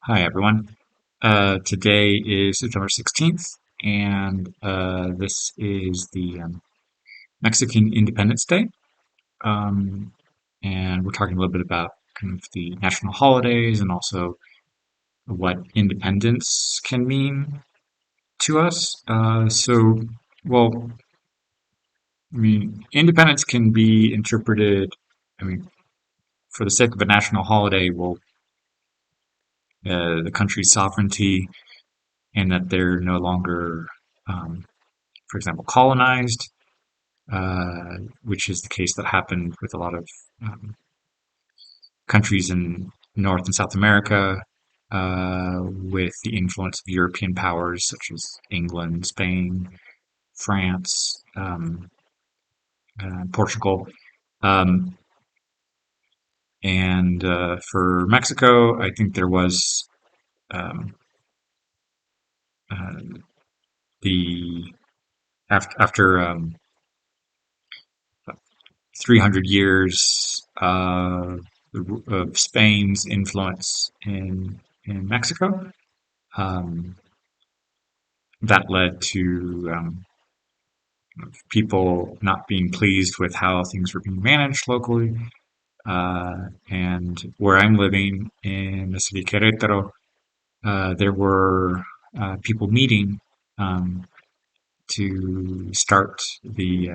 Hi, everyone. Today is September 16th, and this is the Mexican Independence Day. Um, and we're talking a little bit about kind of the national holidays and also what independence can mean to us. Well, independence can be interpreted, I mean, for the sake of a national holiday, the country's sovereignty and that they're no longer, um, for example, colonized, which is the case that happened with a lot of um, countries in North and South America, with the influence of European powers such as England, Spain, France, Portugal. Um, and For Mexico, I think there was um, uh, the after 300 years of Spain's influence in Mexico. Um, that led to people not being pleased with how things were being managed locally. And where I'm living in the city of Querétaro, there were people meeting um, to start the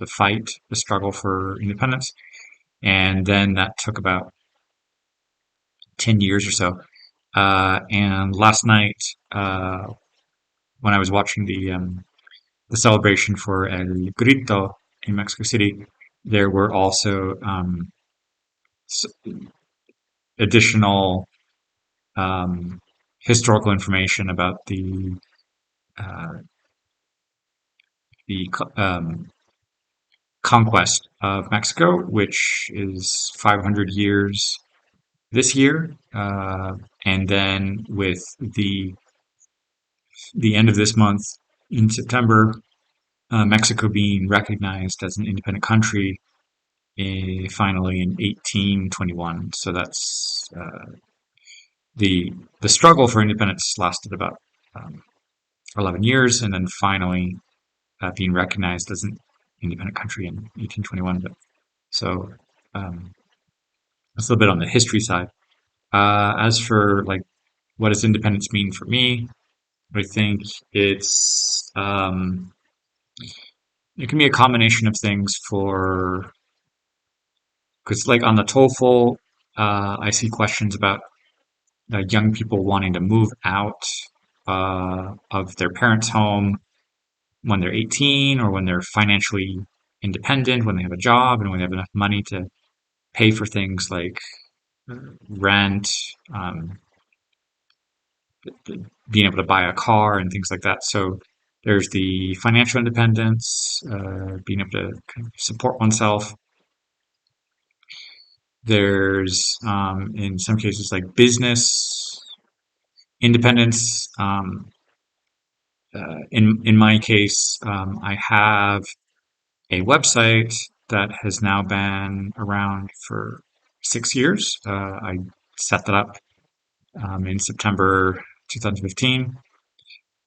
fight, the struggle for independence. And then that took about 10 years or so. And last night, when I was watching the celebration for El Grito in Mexico City, there were also additional um, historical information about uh, the conquest of Mexico, which is 500 years this year, and then with the end of this month in September, Mexico being recognized as an independent country finally in 1821. So that's the the struggle for independence lasted about um, 11 years, and then finally being recognized as an independent country in 1821. So um, that's a little bit on the history side. As for like what does independence mean for me, I think it can be a combination of things for because like on the TOEFL, I see questions about young people wanting to move out of their parents' home when they're 18 or when they're financially independent, when they have a job and when they have enough money to pay for things like rent, um, being able to buy a car and things like that. So there's the financial independence, being able to kind of support oneself. There's, in some cases, like business independence. In my case, I have a website that has now been around for 6 years. I set that up in September 2015.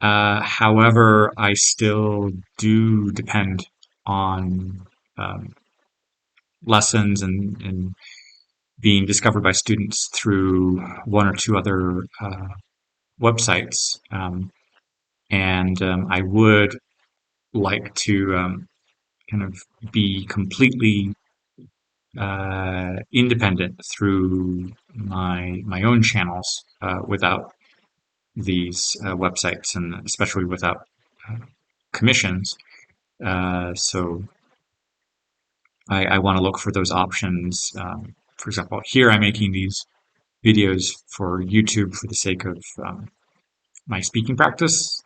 However, I still do depend on um, lessons and being discovered by students through one or two other websites. And I would like to kind of be completely independent through my own channels without these websites and especially without uh, commissions. So I want to look for those options. For example, here I'm making these videos for YouTube for the sake of my speaking practice.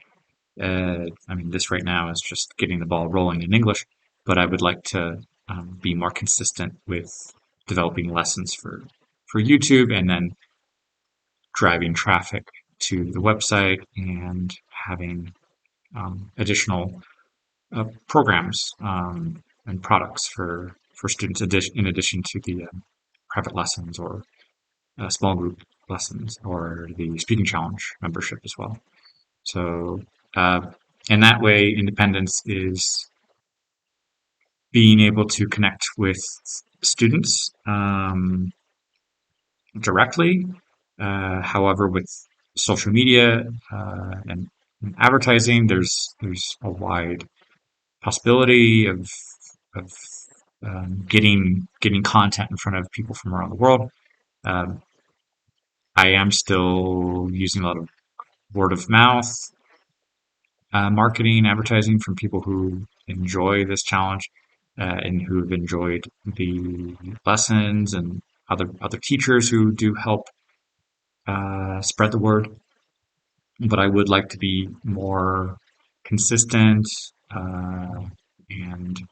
I mean, this right now is just getting the ball rolling in English, but I would like to be more consistent with developing lessons for YouTube and then driving traffic to the website and having additional programs and products for students in addition to the private lessons or small group lessons or the speaking challenge membership as well. So, uh, in that way, independence is being able to connect with students directly. However, with social media and advertising, there's a wide possibility of getting content in front of people from around the world. Um, I am still using a lot of word of mouth marketing, advertising from people who enjoy this challenge and who've enjoyed the lessons, and other teachers who do help spread the word. But I would like to be more consistent and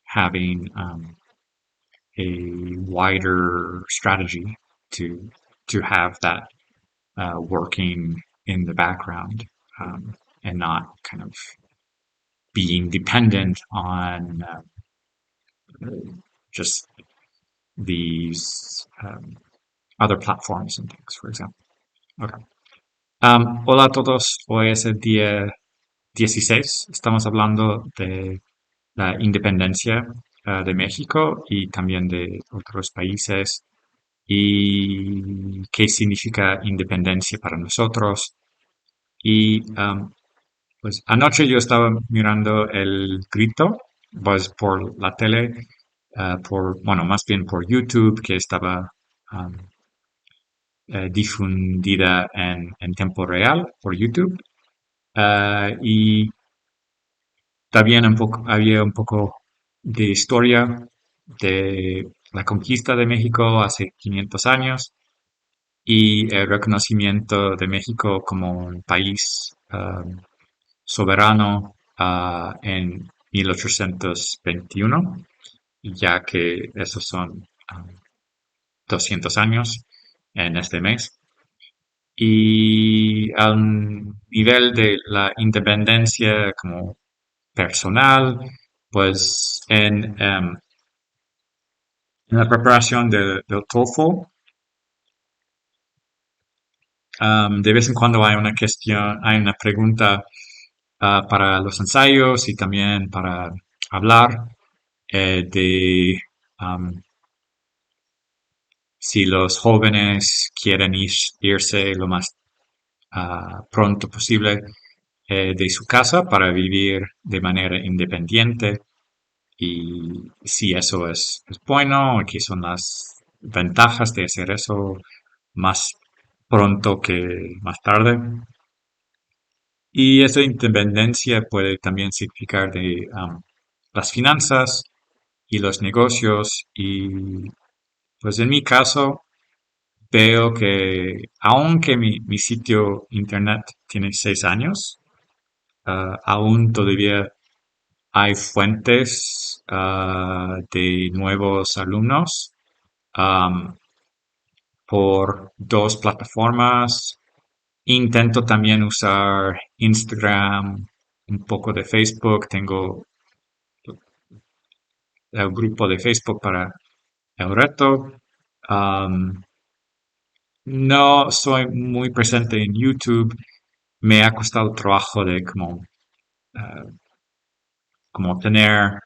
having a wider strategy to have that working in the background and not kind of being dependent on just these other platforms and things, for example. Okay. Hola a todos, hoy es el día 16. Estamos hablando de la independencia de México y también de otros países y qué significa independencia para nosotros. Y pues anoche yo estaba mirando el grito, pues por la tele, bueno, más bien por YouTube, que estaba um, difundida en tiempo real por YouTube. Y también había un poco de historia de la conquista de México hace 500 años y el reconocimiento de México como un país soberano en 1821, ya que esos son 200 años en este mes. Y al nivel de la independencia como personal, pues en la preparación del TOEFL, de vez en cuando hay una cuestión, hay una pregunta para los ensayos y también para hablar de si los jóvenes quieren irse lo más pronto posible de su casa para vivir de manera independiente y si eso es bueno, qué son las ventajas de hacer eso más pronto que más tarde. Y esa independencia puede también significar de las finanzas y los negocios. Y pues en mi caso veo que aunque mi sitio internet tiene 6 años, aún todavía hay fuentes de nuevos alumnos por dos plataformas. Intento también usar Instagram, un poco de Facebook. Tengo el grupo de Facebook para el reto. No soy muy presente en YouTube. Me ha costado trabajo de eh, como tener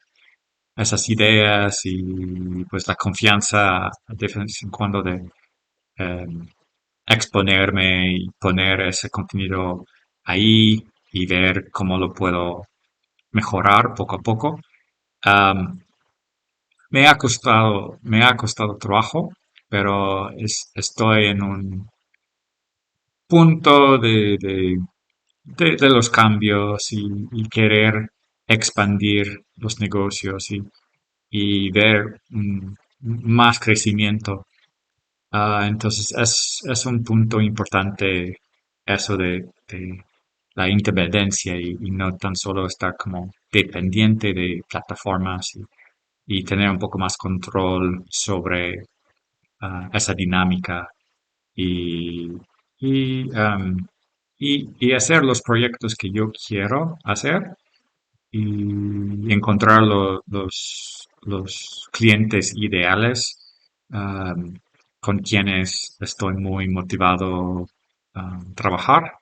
esas ideas y pues la confianza de vez en cuando de eh, exponerme y poner ese contenido ahí y ver cómo lo puedo mejorar poco a poco. Am, me ha costado trabajo, pero estoy en un punto de los cambios y querer expandir los negocios y ver más crecimiento. Entonces es un punto importante eso de la independencia y no tan solo estar como dependiente de plataformas y tener un poco más control sobre esa dinámica y, y, y hacer los proyectos que yo quiero hacer y encontrar los clientes ideales con quienes estoy muy motivado a trabajar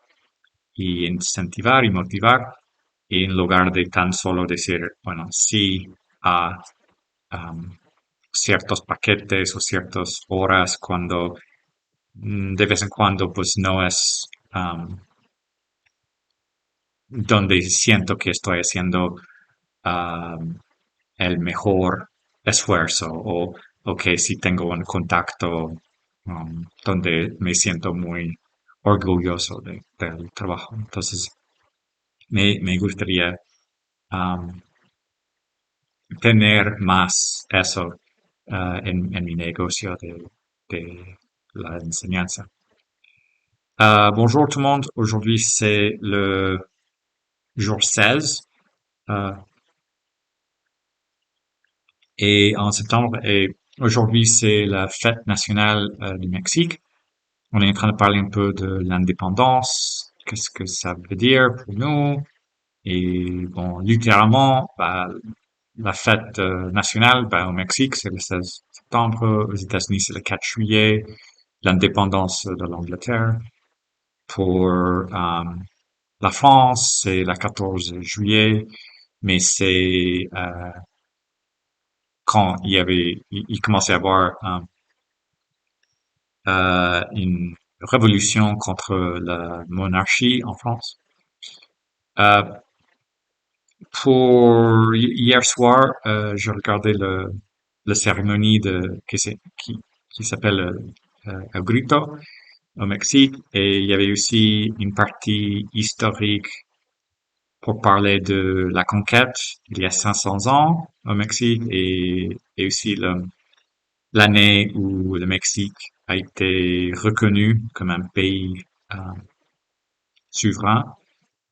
y incentivar y motivar, en lugar de tan solo decir, bueno, sí a um, ciertos paquetes o ciertas horas cuando de vez en cuando pues no es donde siento que estoy haciendo um, el mejor esfuerzo o que si tengo un contacto donde me siento muy orgulloso del trabajo. Entonces, me gustaría um, tener más eso en mi negocio de la enseñanza. Bonjour tout le monde, aujourd'hui c'est le jour 16 euh, et en septembre et aujourd'hui c'est la fête nationale du Mexique. On est en train de parler un peu de l'indépendance, qu'est-ce que ça veut dire pour nous et bon, littéralement, bah, la fête nationale, bah, au Mexique c'est le 16 septembre, aux États-Unis c'est le 4 juillet, l'indépendance de l'Angleterre. Pour la France, c'est le 14 juillet, mais c'est quand il commençait à y avoir une révolution contre la monarchie en France. Euh, pour hier soir, je regardais la cérémonie qui s'appelle El Grito au Mexique et il y avait aussi une partie historique pour parler de la conquête il y a 500 ans au Mexique et aussi l'année où le Mexique a été reconnu comme un pays euh, souverain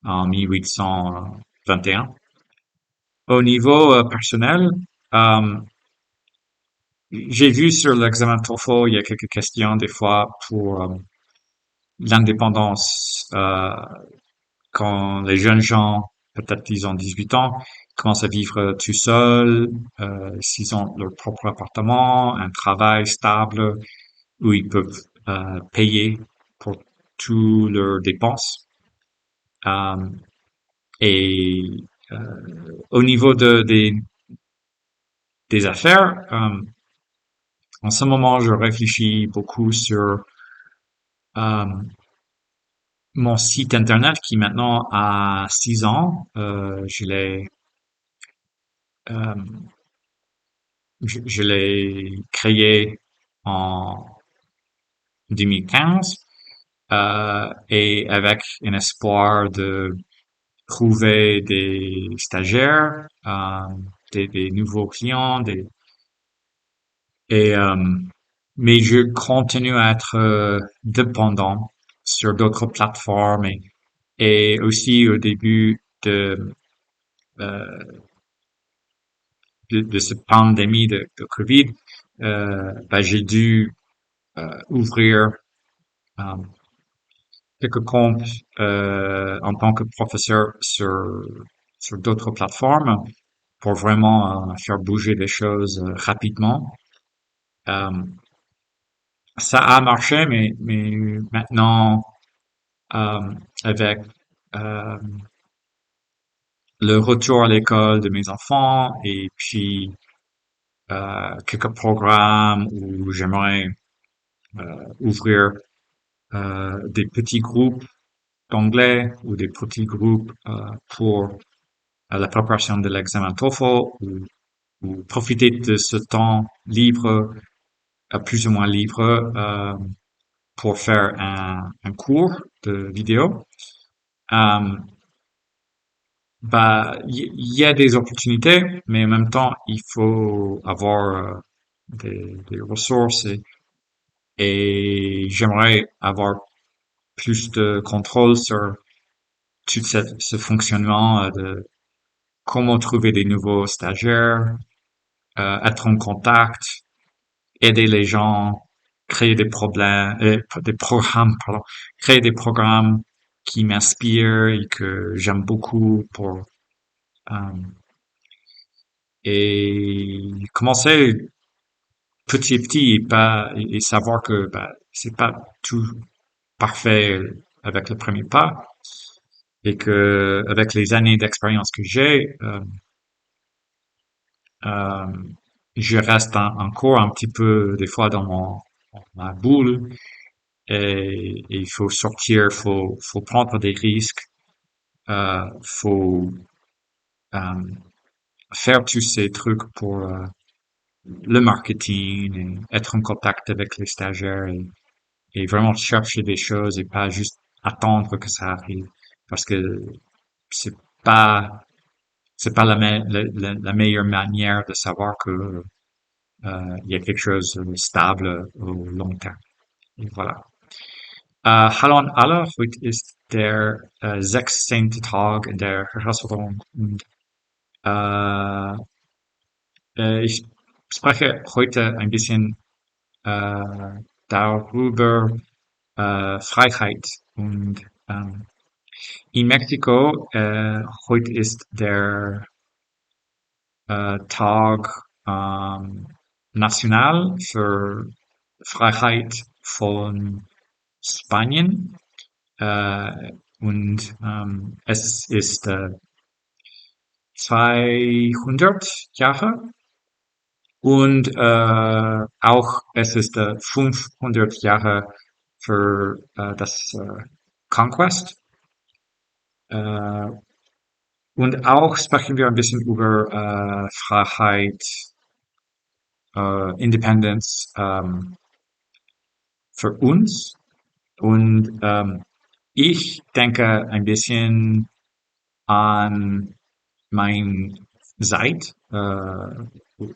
en 1821. Au niveau personnel, euh, j'ai vu sur l'examen TOEFL, il y a quelques questions des fois pour l'indépendance quand les jeunes gens, peut-être ils ont 18 ans, commencent à vivre tout seuls, s'ils ont leur propre appartement, un travail stable, où ils peuvent payer pour toutes leurs dépenses. Euh, et au niveau des affaires, en ce moment, je réfléchis beaucoup sur euh, mon site internet qui maintenant a 6 ans. Euh, je l'ai créé en 2015 et avec un espoir de trouver des stagiaires, des nouveaux clients, et mais je continue à être dépendant sur d'autres plateformes et aussi au début euh, de cette pandémie de Covid, ben, j'ai dû ouvrir euh, quelques comptes en tant que professeur sur d'autres plateformes pour vraiment faire bouger les choses rapidement. Euh, Ça a marché, mais maintenant, euh, avec euh, le retour à l'école de mes enfants et puis quelques programmes où j'aimerais ouvrir des petits groupes d'anglais ou des petits groupes pour la préparation de l'examen TOEFL ou profiter de ce temps libre, plus ou moins libre, pour faire un cours de vidéo. Euh, Bah, il y a des opportunités, mais en même temps, il faut avoir des ressources et j'aimerais avoir plus de contrôle sur tout ce fonctionnement de comment trouver des nouveaux stagiaires, être en contact, aider les gens, créer des problèmes, des programmes, pardon, créer des programmes qui m'inspirent et que j'aime beaucoup pour euh, et commencer petit à petit et savoir que c'est pas tout parfait avec le premier pas et que avec les années d'expérience que j'ai, euh, je reste encore un petit peu des fois dans ma boule et il faut sortir, faut prendre des risques, faut euh, faire tous ces trucs pour le marketing et être en contact avec les stagiaires et vraiment chercher des choses et pas juste attendre que ça arrive parce que c'est pas c'est pas la meilleure manière de savoir que il y a quelque chose de stable au long terme. Et voilà. Hallo an alle, heute ist der 16. Tag in der Herausforderung und äh, ich spreche heute ein bisschen darüber Freiheit und in Mexiko heute ist der Tag national für Freiheit von Spanien und es ist 200 Jahre und auch es ist 500 Jahre für das Conquest. Äh, und auch sprechen wir ein bisschen über Freiheit, Independence für uns. Und ich denke ein bisschen an mein Site,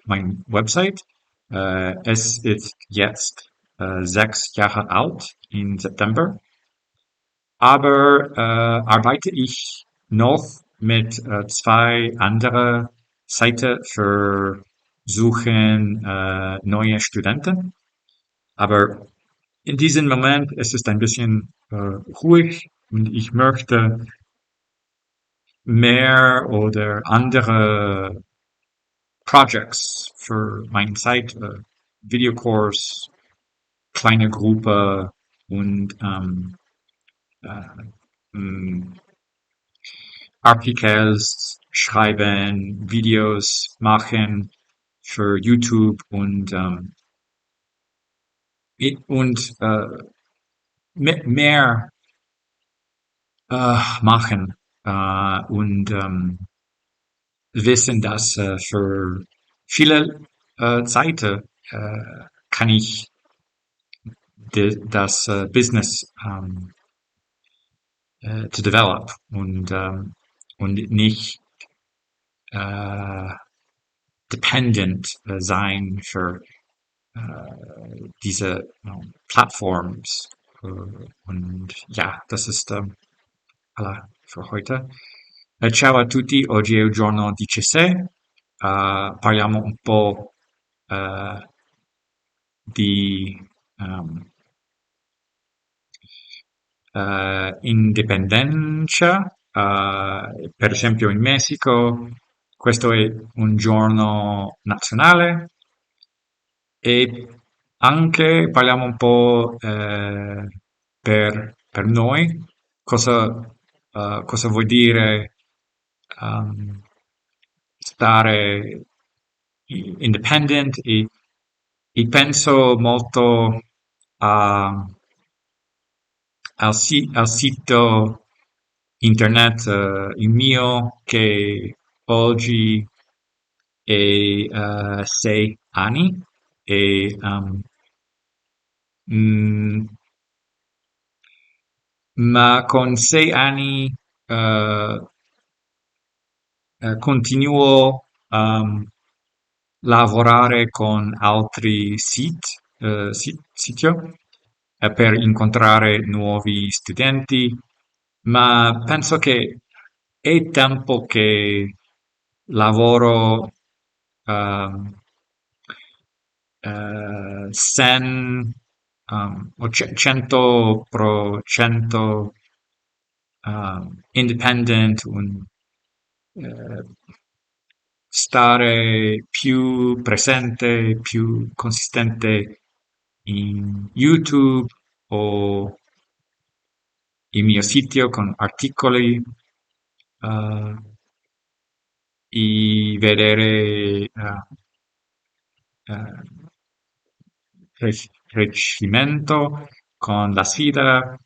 mein Website. Es ist jetzt 6 Jahre alt im September. Aber arbeite ich noch mit zwei anderen Seiten für Suchen neue Studenten. Aber in diesem Moment ist es ein bisschen ruhig und ich möchte mehr oder andere Projects für meine Zeit, Videokurs, kleine Gruppe und mh, Articles schreiben, Videos machen für YouTube und mehr machen und wissen, dass für viele Zeiten kann ich das Business to develop und nicht dependent sein für diese Plattforms. Und ja, das ist alla für heute. Ciao a tutti, oggi è il giorno 16. Parliamo un po' di indipendenza. Per esempio in Messico questo è un giorno nazionale e anche parliamo un po' per noi cosa vuol dire stare independent e penso molto a, al sito internet il mio che oggi è 6 anni e mm, ma con 6 anni continuo a lavorare con altri siti per incontrare nuovi studenti, ma penso che è tempo che lavoro ehm, sen 100% independent und eh, stare più presente, più consistente in YouTube o il mio sito con articoli, eh, e vedere eh, crescimento con la sfida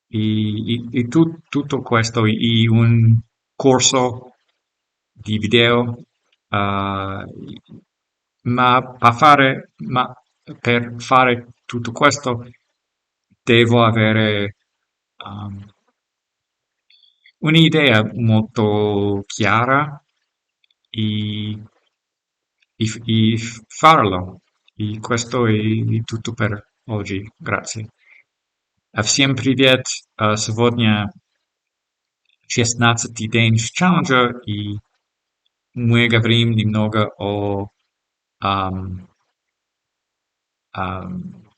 e tutto questo in un corso di video, ma per fare tutto questo devo avere um, un'idea molto chiara e, e farlo. E questo è tutto per oggi. Grazie. Всем привет! Сегодня 16-й день челленджа, и мы говорим немного о ам, ам,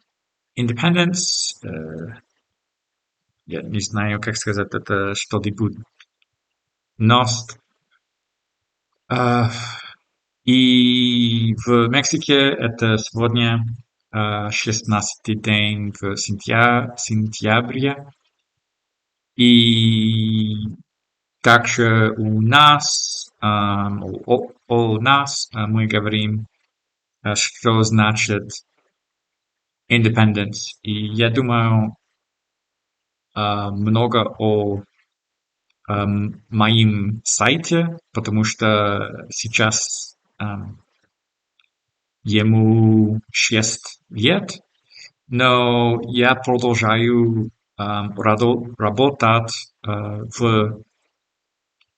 independence. Я не знаю, как сказать это что-нибудь. Ност. А, И в Мексике это сегодня 16-й день в сентябре. И также у нас, о нас мы говорим, что значит independence. И я думаю много о моим сайте, потому что сейчас ему 6 лет, но я продолжаю работать в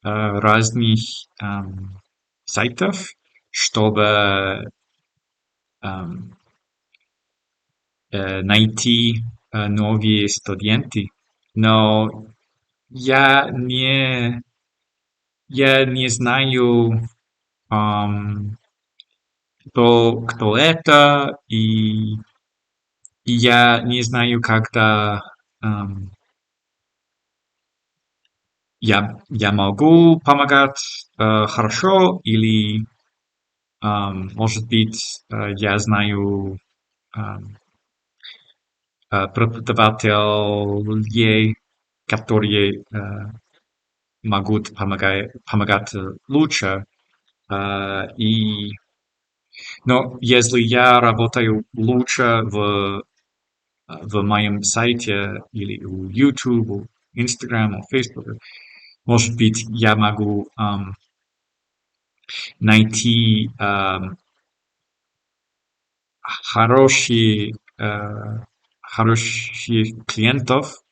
разных сайтах, чтобы найти новые студенты. Но я не, я не знаю, кто это, и я не знаю, когда я могу помогать хорошо, или, может быть, я знаю преподавателей, которые могут помогать лучше. И, но если я работаю лучше в моем сайте или у YouTube, у Instagram, у Facebook, может быть, я могу найти хорошие, хороших клиентов,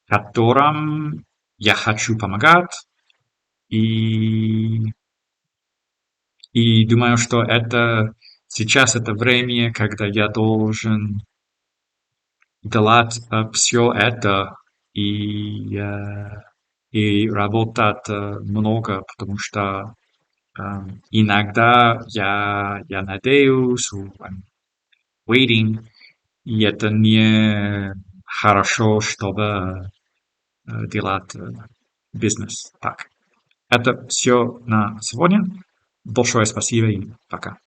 которым я хочу помогать, и, и думаю, что это сейчас это время, когда я должен делать все это и работать много, потому что иногда я надеюсь, I'm waiting, и это не хорошо, чтобы делать бизнес так. Это все на сегодня. Большое спасибо и пока.